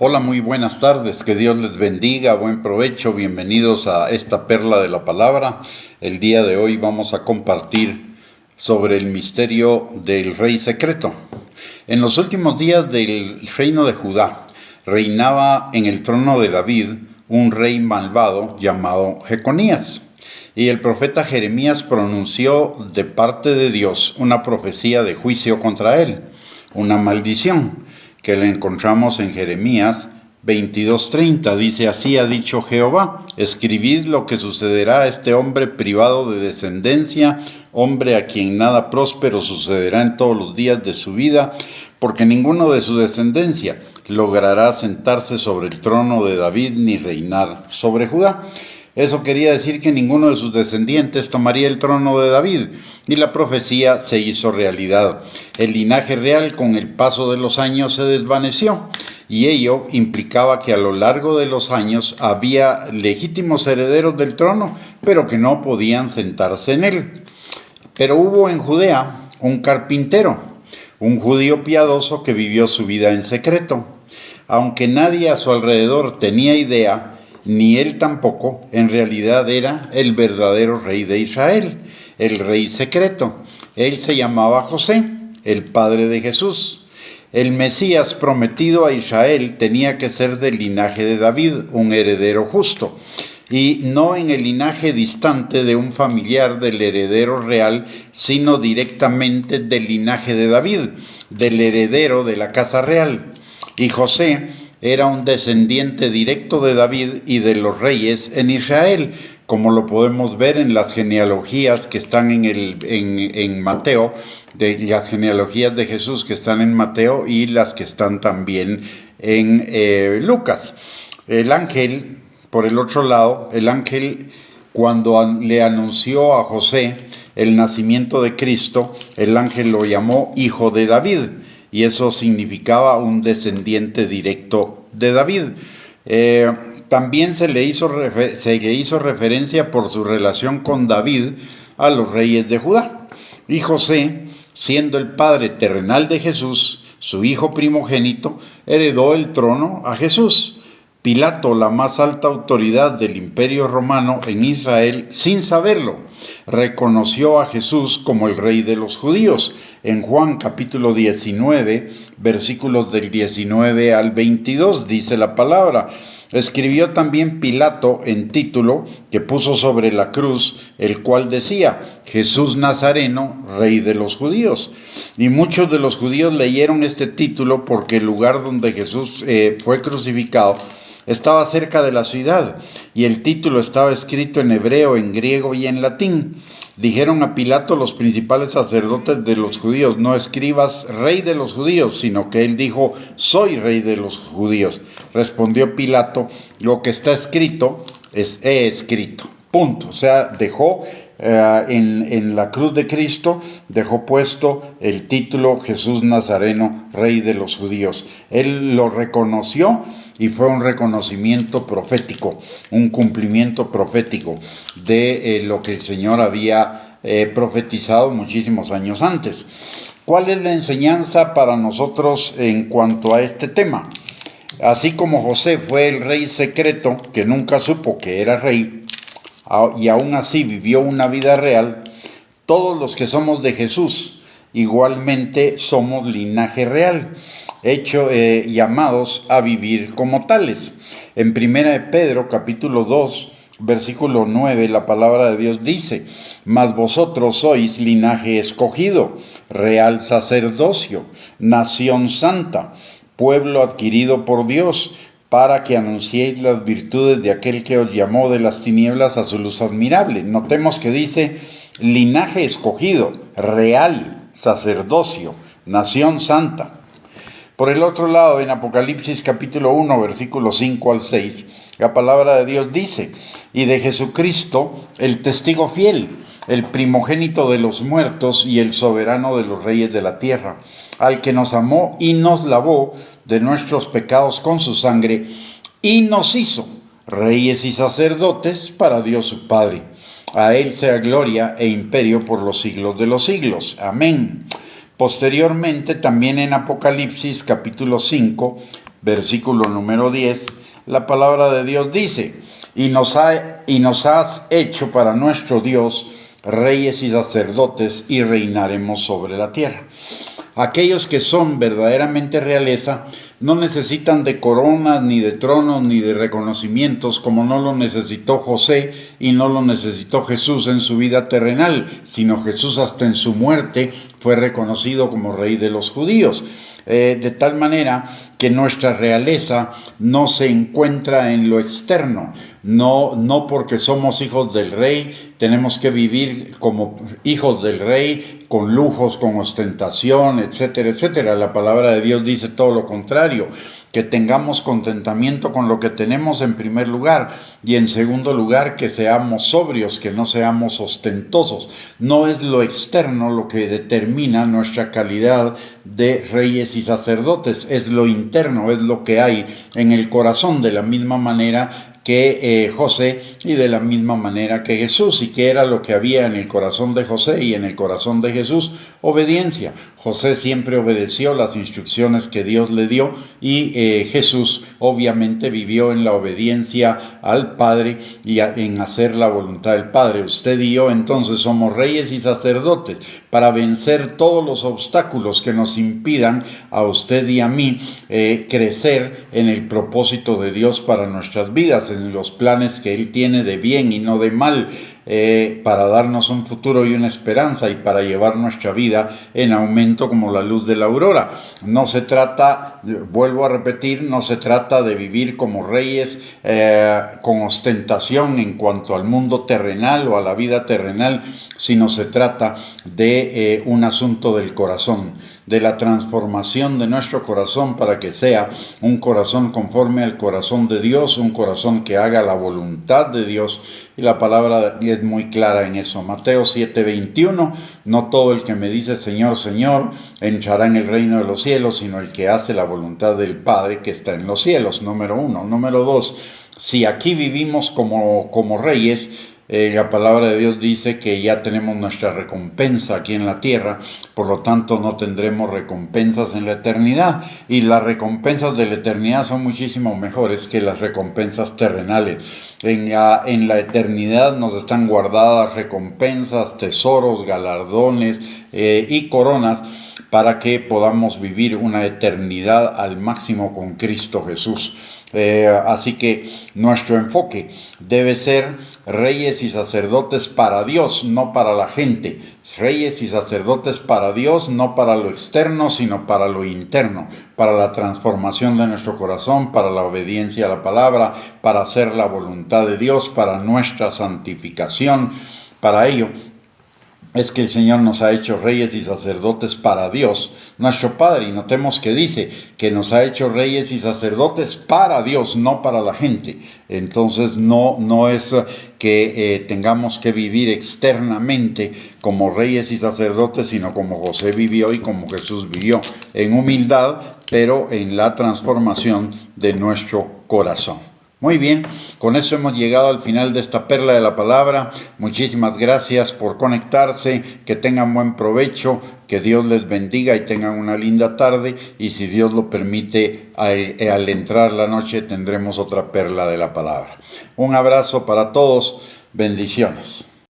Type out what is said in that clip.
Hola, muy buenas tardes, que Dios les bendiga, buen provecho, bienvenidos a esta perla de la palabra. El día de hoy vamos a compartir sobre el misterio del rey secreto. En los últimos días del reino de Judá reinaba en el trono de David un rey malvado llamado Jeconías. Y el profeta Jeremías pronunció de parte de Dios una profecía de juicio contra él, una maldición, que la encontramos en Jeremías 22:30. Dice: así ha dicho Jehová, escribid lo que sucederá a este hombre privado de descendencia, hombre a quien nada próspero sucederá en todos los días de su vida, porque ninguno de su descendencia logrará sentarse sobre el trono de David ni reinar sobre Judá. Eso quería decir que ninguno de sus descendientes tomaría el trono de David, y la profecía se hizo realidad. El linaje real con el paso de los años se desvaneció, y ello implicaba que a lo largo de los años había legítimos herederos del trono, pero que no podían sentarse en él. Pero hubo en Judea un carpintero, un judío piadoso que vivió su vida en secreto. Aunque nadie a su alrededor tenía idea, ni él tampoco, en realidad era el verdadero rey de Israel, el rey secreto. Él se llamaba José, el padre de Jesús. El Mesías prometido a Israel tenía que ser del linaje de David, un heredero justo, y no en el linaje distante de un familiar del heredero real, sino directamente del linaje de David, del heredero de la casa real. Y José era un descendiente directo de David y de los reyes en Israel, como lo podemos ver en las genealogías que están en Mateo, de las genealogías de Jesús que están en Mateo y las que están también en Lucas. El ángel, por el otro lado, el ángel, cuando le anunció a José el nacimiento de Cristo, el ángel lo llamó Hijo de David, y eso significaba un descendiente directo de David. También se le hizo referencia por su relación con David a los reyes de Judá. Y José, siendo el padre terrenal de Jesús, su hijo primogénito, heredó el trono a Jesús. Pilato, la más alta autoridad del Imperio Romano en Israel, sin saberlo, reconoció a Jesús como el rey de los judíos. En Juan capítulo 19, versículos del 19 al 22, dice la palabra: escribió también Pilato en título que puso sobre la cruz, el cual decía: Jesús Nazareno, rey de los judíos. Y muchos de los judíos leyeron este título porque el lugar donde Jesús fue crucificado estaba cerca de la ciudad, y el título estaba escrito en hebreo, en griego y en latín. Dijeron a Pilato los principales sacerdotes de los judíos: no escribas rey de los judíos, sino que él dijo: soy rey de los judíos. Respondió Pilato: lo que está escrito he escrito. Punto. O sea, dejó en la cruz de Cristo, dejó puesto el título Jesús Nazareno, rey de los judíos. Él lo reconoció, y fue un reconocimiento profético, un cumplimiento profético de lo que el Señor había profetizado muchísimos años antes. ¿Cuál es la enseñanza para nosotros en cuanto a este tema? Así como José fue el rey secreto, que nunca supo que era rey, y aún así vivió una vida real, todos los que somos de Jesús igualmente somos linaje real, llamados a vivir como tales. En 1 de Pedro capítulo 2, versículo 9, la palabra de Dios dice: mas vosotros sois linaje escogido, real sacerdocio, nación santa, pueblo adquirido por Dios, para que anunciéis las virtudes de aquel que os llamó de las tinieblas a su luz admirable. Notemos que dice linaje escogido, real, sacerdocio, nación santa. Por el otro lado, en Apocalipsis capítulo 1, versículos 5 al 6, la palabra de Dios dice: y de Jesucristo, el testigo fiel, el primogénito de los muertos y el soberano de los reyes de la tierra, al que nos amó y nos lavó de nuestros pecados con su sangre, y nos hizo reyes y sacerdotes para Dios su Padre. A él sea gloria e imperio por los siglos de los siglos. Amén. Posteriormente, también en Apocalipsis capítulo 5, versículo número 10, la palabra de Dios dice: y nos has hecho para nuestro Dios reyes y sacerdotes, y reinaremos sobre la tierra. Aquellos que son verdaderamente realeza no necesitan de coronas, ni de tronos, ni de reconocimientos, como no lo necesitó José y no lo necesitó Jesús en su vida terrenal, sino Jesús hasta en su muerte fue reconocido como rey de los judíos. De tal manera que nuestra realeza no se encuentra en lo externo. No porque somos hijos del rey tenemos que vivir como hijos del rey, con lujos, con ostentación, etcétera, etcétera. La palabra de Dios dice todo lo contrario, que tengamos contentamiento con lo que tenemos en primer lugar, y en segundo lugar que seamos sobrios, que no seamos ostentosos. No es lo externo lo que determina nuestra calidad de reyes y sacerdotes, es lo interno, es lo que hay en el corazón, de la misma manera que José y de la misma manera que Jesús. ¿Y qué era lo que había en el corazón de José y en el corazón de Jesús? Obediencia. José siempre obedeció las instrucciones que Dios le dio, y Jesús obviamente vivió en la obediencia al Padre y en hacer la voluntad del Padre. Usted y yo entonces somos reyes y sacerdotes para vencer todos los obstáculos que nos impidan a usted y a mí crecer en el propósito de Dios para nuestras vidas, en los planes que Él tiene de bien y no de mal, para darnos un futuro y una esperanza, y para llevar nuestra vida en aumento como la luz de la aurora. No se trata, vuelvo a repetir, no se trata de vivir como reyes con ostentación en cuanto al mundo terrenal o a la vida terrenal, sino se trata de un asunto del corazón, de la transformación de nuestro corazón para que sea un corazón conforme al corazón de Dios, un corazón que haga la voluntad de Dios. Y la palabra es muy clara en eso. Mateo 7:21, no todo el que me dice Señor, Señor, entrará en el reino de los cielos, sino el que hace la voluntad del Padre que está en los cielos. Número 1. Número 2, si aquí vivimos como reyes, la palabra de Dios dice que ya tenemos nuestra recompensa aquí en la tierra, por lo tanto no tendremos recompensas en la eternidad, y las recompensas de la eternidad son muchísimo mejores que las recompensas terrenales. En la eternidad nos están guardadas recompensas, tesoros, galardones y coronas, para que podamos vivir una eternidad al máximo con Cristo Jesús. Así que nuestro enfoque debe ser reyes y sacerdotes para Dios, no para la gente. Reyes y sacerdotes para Dios, no para lo externo, sino para lo interno, para la transformación de nuestro corazón, para la obediencia a la palabra, para hacer la voluntad de Dios, para nuestra santificación. Para ello es que el Señor nos ha hecho reyes y sacerdotes para Dios, nuestro Padre. Y notemos que dice que nos ha hecho reyes y sacerdotes para Dios, no para la gente. Entonces no es que tengamos que vivir externamente como reyes y sacerdotes, sino como José vivió y como Jesús vivió, en humildad, pero en la transformación de nuestro corazón. Muy bien, con eso hemos llegado al final de esta perla de la palabra. Muchísimas gracias por conectarse, que tengan buen provecho, que Dios les bendiga y tengan una linda tarde, y si Dios lo permite, al entrar la noche tendremos otra perla de la palabra. Un abrazo para todos, bendiciones.